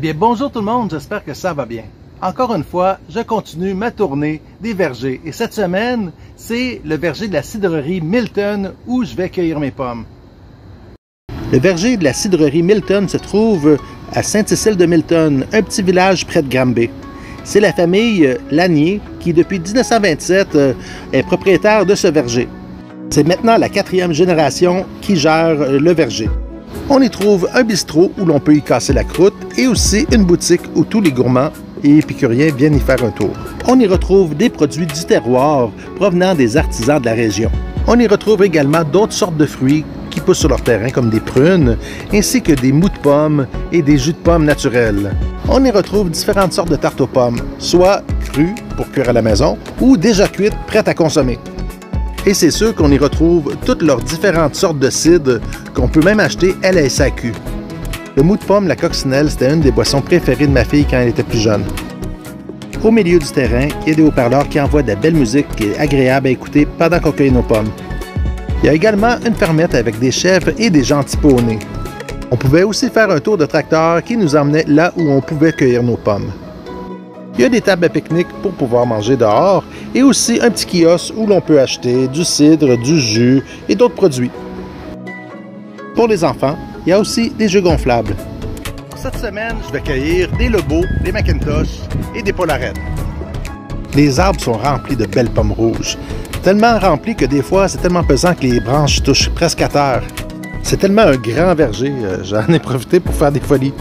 bien, bonjour tout le monde, j'espère que ça va bien. Encore une fois, je continue ma tournée des vergers. Et cette semaine, c'est le verger de la cidrerie Milton où je vais cueillir mes pommes. Le verger de la cidrerie Milton se trouve à Sainte-Cécile de Milton, un petit village près de Granby. C'est la famille Lanier qui, depuis 1927, est propriétaire de ce verger. C'est maintenant la 4e génération qui gère le verger. On y trouve un bistrot où l'on peut y casser la croûte et aussi une boutique où tous les gourmands et épicuriens viennent y faire un tour. On y retrouve des produits du terroir provenant des artisans de la région. On y retrouve également d'autres sortes de fruits qui poussent sur leur terrain comme des prunes, ainsi que des mous de pommes et des jus de pommes naturels. On y retrouve différentes sortes de tartes aux pommes, soit crues pour cuire à la maison ou déjà cuites prêtes à consommer. Et c'est sûr qu'on y retrouve toutes leurs différentes sortes de cidre qu'on peut même acheter à la SAQ. Le mou de pomme, la coccinelle, c'était une des boissons préférées de ma fille quand elle était plus jeune. Au milieu du terrain, il y a des haut-parleurs qui envoient de la belle musique qui est agréable à écouter pendant qu'on cueille nos pommes. Il y a également une fermette avec des chèvres et des gentils poneys. On pouvait aussi faire un tour de tracteur qui nous emmenait là où on pouvait cueillir nos pommes. Il y a des tables à pique-nique pour pouvoir manger dehors et aussi un petit kiosque où l'on peut acheter du cidre, du jus et d'autres produits. Pour les enfants, il y a aussi des jeux gonflables. Cette semaine, je vais cueillir des Lobos, des Macintosh et des Polarettes. Les arbres sont remplis de belles pommes rouges. Tellement remplis que des fois, c'est tellement pesant que les branches touchent presque à terre. C'est tellement un grand verger, j'en ai profité pour faire des folies.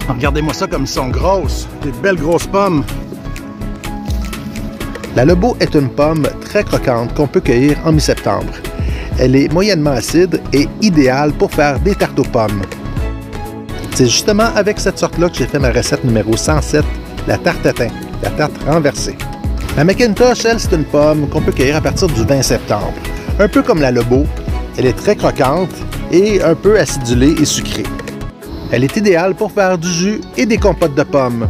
Regardez-moi ça comme ils sont grosses, des belles grosses pommes. La Lobo est une pomme très croquante qu'on peut cueillir en mi-septembre. Elle est moyennement acide et idéale pour faire des tartes aux pommes. C'est justement avec cette sorte-là que j'ai fait ma recette numéro 107, la tarte tatin, la tarte renversée. La Macintosh, elle, c'est une pomme qu'on peut cueillir à partir du 20 septembre. Un peu comme la Lobo, elle est très croquante et un peu acidulée et sucrée. Elle est idéale pour faire du jus et des compotes de pommes.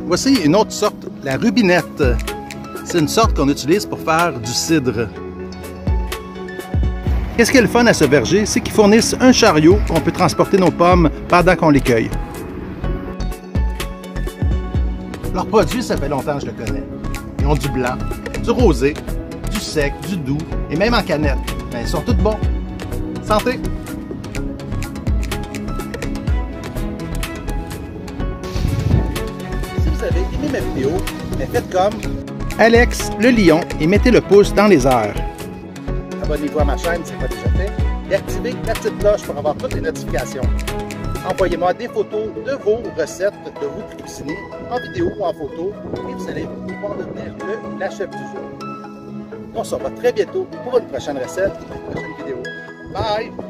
Voici une autre sorte, la rubinette. C'est une sorte qu'on utilise pour faire du cidre. Qu'est-ce qui est le fun à ce verger, c'est qu'ils fournissent un chariot qu'on peut transporter nos pommes pendant qu'on les cueille. Leur produit, ça fait longtemps que je le connais. Ils ont du blanc, du rosé, du sec, du doux et même en canette. Mais ils sont tous bons. Santé! Si vous avez aimé ma vidéo, faites comme Alex le lion et mettez le pouce dans les airs. Abonnez-vous à ma chaîne si ce n'est pas déjà fait et activez la petite cloche pour avoir toutes les notifications. Envoyez-moi des photos de vos recettes, de vous qui cuisinez, en vidéo ou en photo, et vous allez pouvoir devenir la chef du jour. On se revoit très bientôt pour une prochaine recette, une prochaine vidéo. Bye!